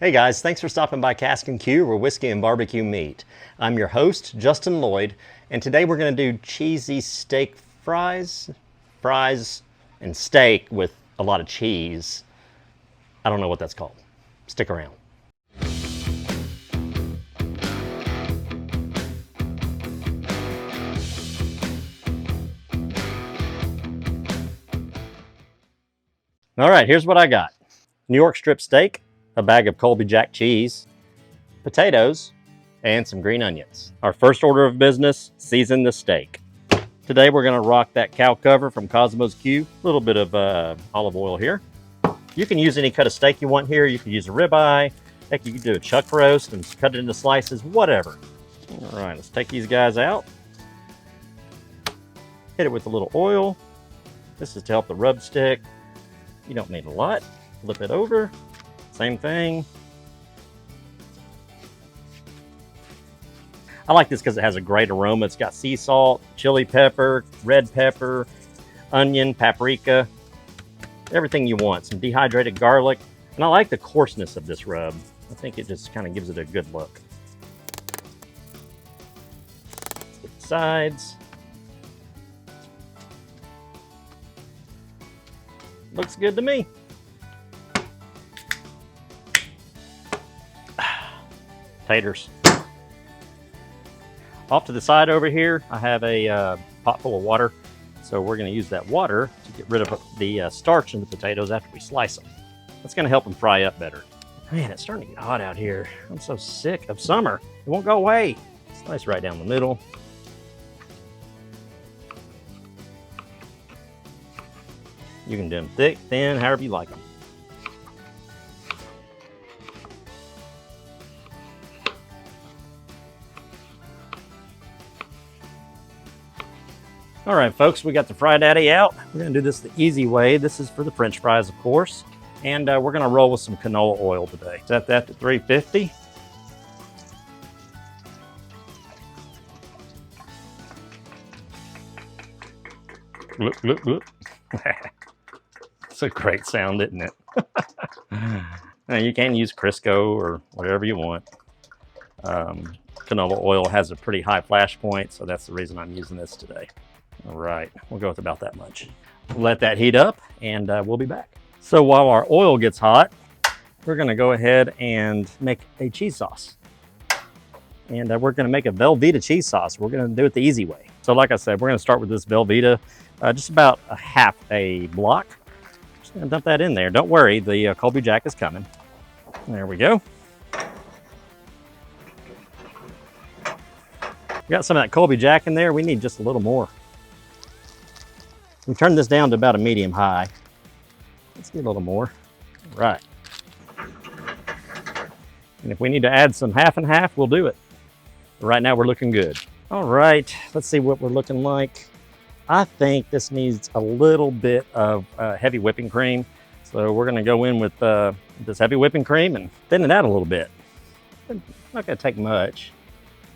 Hey guys, thanks for stopping by Casks-n-Que, where whiskey and barbecue meet. I'm your host, Justin Lloyd, and today we're going to do cheesy steak fries and steak with a lot of cheese. I don't know what that's called. Stick around. All right, here's what I got. New York strip steak, a bag of Colby Jack cheese, potatoes, and some green onions. Our first order of business, season the steak. Today we're gonna rock that cow cover from Cosmo's Q. A little bit of olive oil here. You can use any cut of steak you want here. You can use a ribeye. Heck, you can do a chuck roast and cut it into slices, whatever. All right, let's take these guys out. Hit it with a little oil. This is to help the rub stick. You don't need a lot. Flip it over. Same thing. I like this because it has a great aroma. It's got sea salt, chili pepper, red pepper, onion, paprika, everything you want. Some dehydrated garlic. And I like the coarseness of this rub. I think it just kind of gives it a good look. Let's get the sides. Looks good to me. Taters. Off to the side over here, I have a pot full of water. So we're going to use that water to get rid of the starch in the potatoes after we slice them. That's going to help them fry up better. Man, it's starting to get hot out here. I'm so sick of summer. It won't go away. Slice right down the middle. You can do them thick, thin, however you like them. All right, folks, we got the Fry Daddy out. We're gonna do this the easy way. This is for the French fries, of course. And we're gonna roll with some canola oil today. Set that to 350. Look, look, look. It's a great sound, isn't it? Now, you can use Crisco or whatever you want. Canola oil has a pretty high flash point, so that's the reason I'm using this today. All right, we'll go with about that much. Let that heat up and we'll be back. So while our oil gets hot, we're gonna go ahead and make a cheese sauce. And we're gonna make a Velveeta cheese sauce. We're gonna do it the easy way. So like I said, we're gonna start with this Velveeta, just about a half a block. Just gonna dump that in there. Don't worry, the Colby Jack is coming. There we go. We got some of that Colby Jack in there. We need just a little more. We turned this down to about a medium high. Let's get a little more. All right. And if we need to add some half and half, we'll do it. But right now we're looking good. All right, let's see what we're looking like. I think this needs a little bit of heavy whipping cream. So we're gonna go in with this heavy whipping cream and thin it out a little bit. Not gonna take much.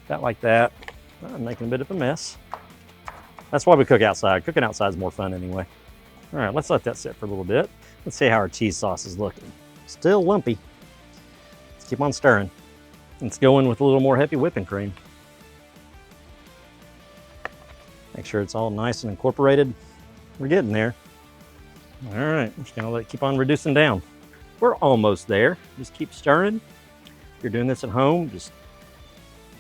About like that. I'm making a bit of a mess. That's why we cook outside. Cooking outside is more fun anyway. All right, let's let that sit for a little bit. Let's see how our cheese sauce is looking. Still lumpy. Let's keep on stirring. Let's go in with a little more heavy whipping cream. Make sure it's all nice and incorporated. We're getting there. All right, just gonna let it keep on reducing down. We're almost there. Just keep stirring. If you're doing this at home,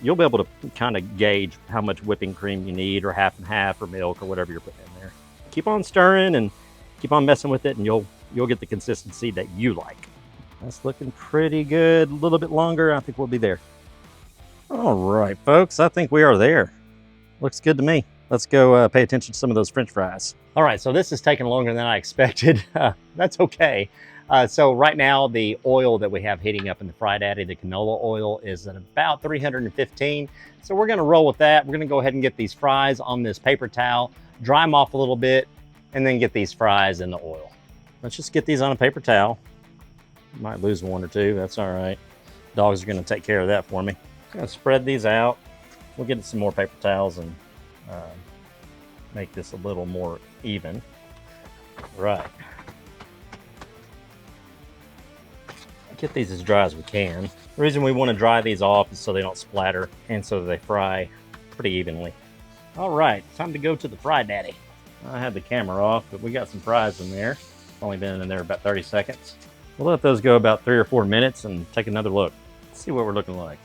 you'll be able to kind of gauge how much whipping cream you need, or half and half, or milk, or whatever you're putting in there. Keep on stirring and keep on messing with it, and you'll get the consistency that you like. That's looking pretty good. A little bit longer, I think we'll be there. All right, folks, I think we are there. Looks good to me. Let's go pay attention to some of those French fries. All right, so this is taking longer than I expected. That's okay. So right now, the oil that we have heating up in the Fry Daddy, the canola oil, is at about 315. So we're gonna roll with that. We're gonna go ahead and get these fries on this paper towel, dry them off a little bit, and then get these fries in the oil. Let's just get these on a paper towel. Might lose one or two, that's all right. Dogs are gonna take care of that for me. I'm gonna spread these out. We'll get some more paper towels and make this a little more even. Right. Get these as dry as we can. The reason we want to dry these off is so they don't splatter and so they fry pretty evenly. All right, time to go to the Fry Daddy. I had the camera off, but we got some fries in there. Only been in there about 30 seconds. We'll let those go about 3 or 4 minutes and take another look. See what we're looking like.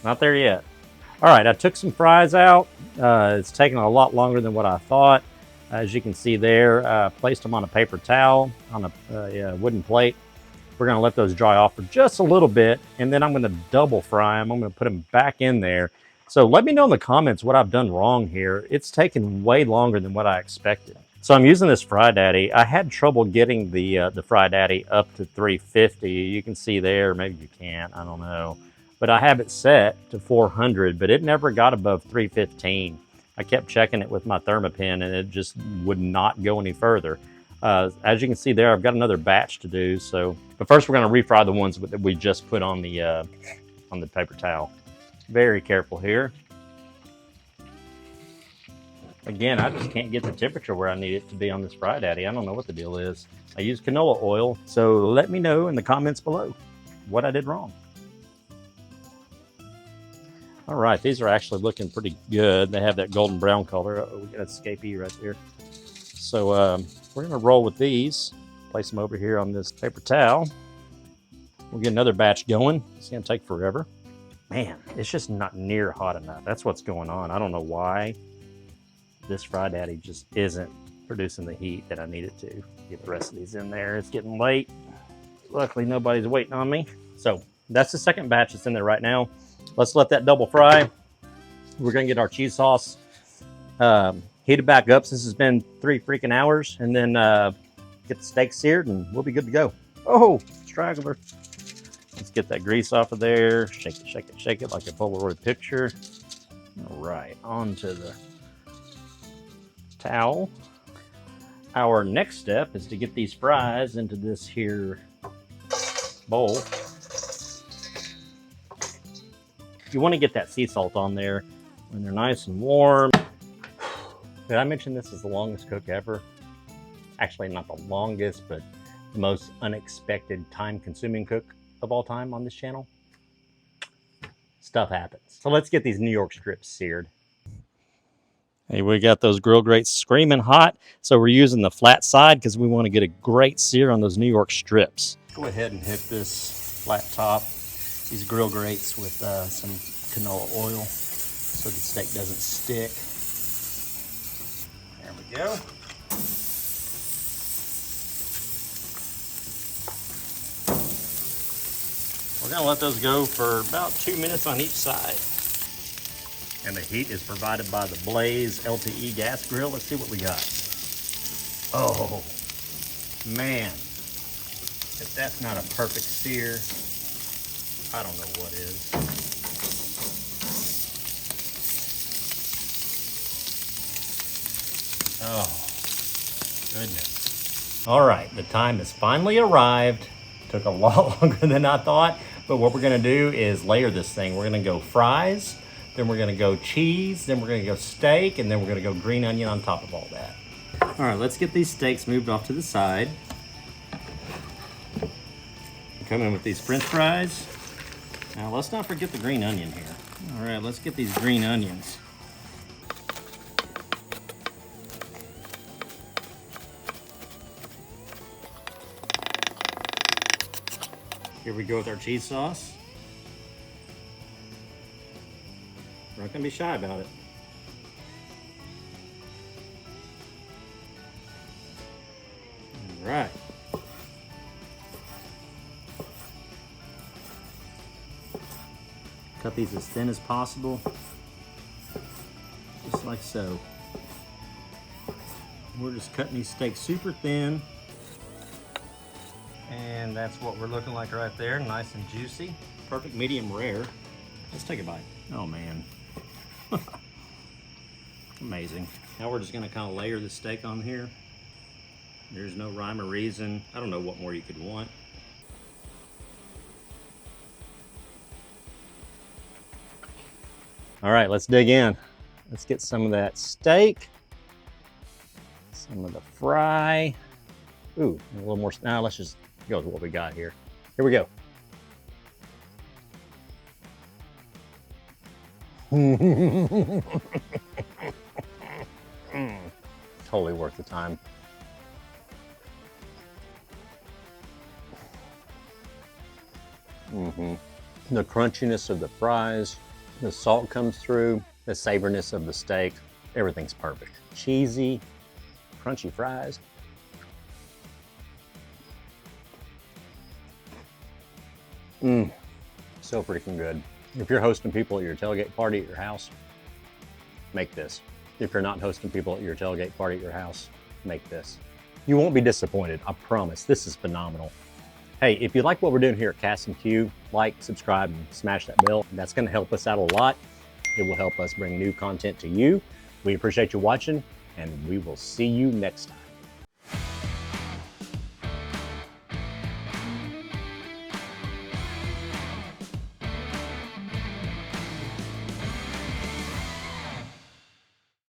Not there yet. All right, I took some fries out. It's taken a lot longer than what I thought. As you can see there, placed them on a paper towel on a wooden plate. We're gonna let those dry off for just a little bit, and then I'm gonna double fry them. I'm gonna put them back in there. So let me know in the comments what I've done wrong here. It's taken way longer than what I expected. So I'm using this Fry Daddy. I had trouble getting the Fry Daddy up to 350. You can see there, maybe you can't, I don't know. But I have it set to 400, but it never got above 315. I kept checking it with my Thermopin and it just would not go any further. As you can see there, I've got another batch to do. But first we're gonna refry the ones that we just put on the paper towel. Very careful here. Again, I just can't get the temperature where I need it to be on this Fry Daddy. I don't know what the deal is. I use canola oil, so let me know in the comments below what I did wrong. All right, these are actually looking pretty good. They have that golden brown color. Uh-oh, we got an escapee right there. So we're gonna roll with these. Place them over here on this paper towel. We'll get another batch going. It's gonna take forever. Man, it's just not near hot enough. That's what's going on. I don't know why this Fry Daddy just isn't producing the heat that I need it to. Get the rest of these in there. It's getting late. Luckily, nobody's waiting on me. So that's the second batch that's in there right now. Let's let that double fry. We're gonna get our cheese sauce heated back up since it's been 3 freaking hours, and then get the steak seared and we'll be good to go. Oh, straggler. Let's get that grease off of there. Shake it, shake it, shake it like a Polaroid picture. All right, onto the towel. Our next step is to get these fries into this here bowl. You want to get that sea salt on there when they're nice and warm. Did I mention this is the longest cook ever? Actually, not the longest, but the most unexpected time-consuming cook of all time on this channel. Stuff happens. So let's get these New York strips seared. Hey, we got those grill grates screaming hot, so we're using the flat side because we want to get a great sear on those New York strips. Go ahead and hit this flat top, these grill grates with some canola oil so the steak doesn't stick. There we go. We're gonna let those go for about 2 minutes on each side. And the heat is provided by the Blaze LTE gas grill. Let's see what we got. Oh, man. If that's not a perfect sear, I don't know what is. Oh, goodness. All right, the time has finally arrived. Took a lot longer than I thought, but what we're gonna do is layer this thing. We're gonna go fries, then we're gonna go cheese, then we're gonna go steak, and then we're gonna go green onion on top of all that. All right, let's get these steaks moved off to the side. Come in with these French fries. Now let's not forget the green onion here. All right, let's get these green onions. Here we go with our cheese sauce. We're not gonna be shy about it. All right. Cut these as thin as possible, just like so. We're just cutting these steaks super thin. And that's what we're looking like right there, nice and juicy. Perfect medium rare. Let's take a bite. Oh man. Amazing. Now we're just gonna kind of layer the steak on here. There's no rhyme or reason. I don't know what more you could want. All right, let's dig in. Let's get some of that steak, some of the fry. Ooh, a little more. Now let's just go with what we got here. Here we go. Totally worth the time. The crunchiness of the fries, the salt comes through, the savoriness of the steak, everything's perfect. Cheesy, crunchy fries. So freaking good. If you're hosting people at your tailgate party at your house, make this. If you're not hosting people at your tailgate party at your house, make this. You won't be disappointed, I promise. This is phenomenal. Hey, if you like what we're doing here at Casks-n-Que, like, subscribe, and smash that bell. That's gonna help us out a lot. It will help us bring new content to you. We appreciate you watching, and we will see you next time.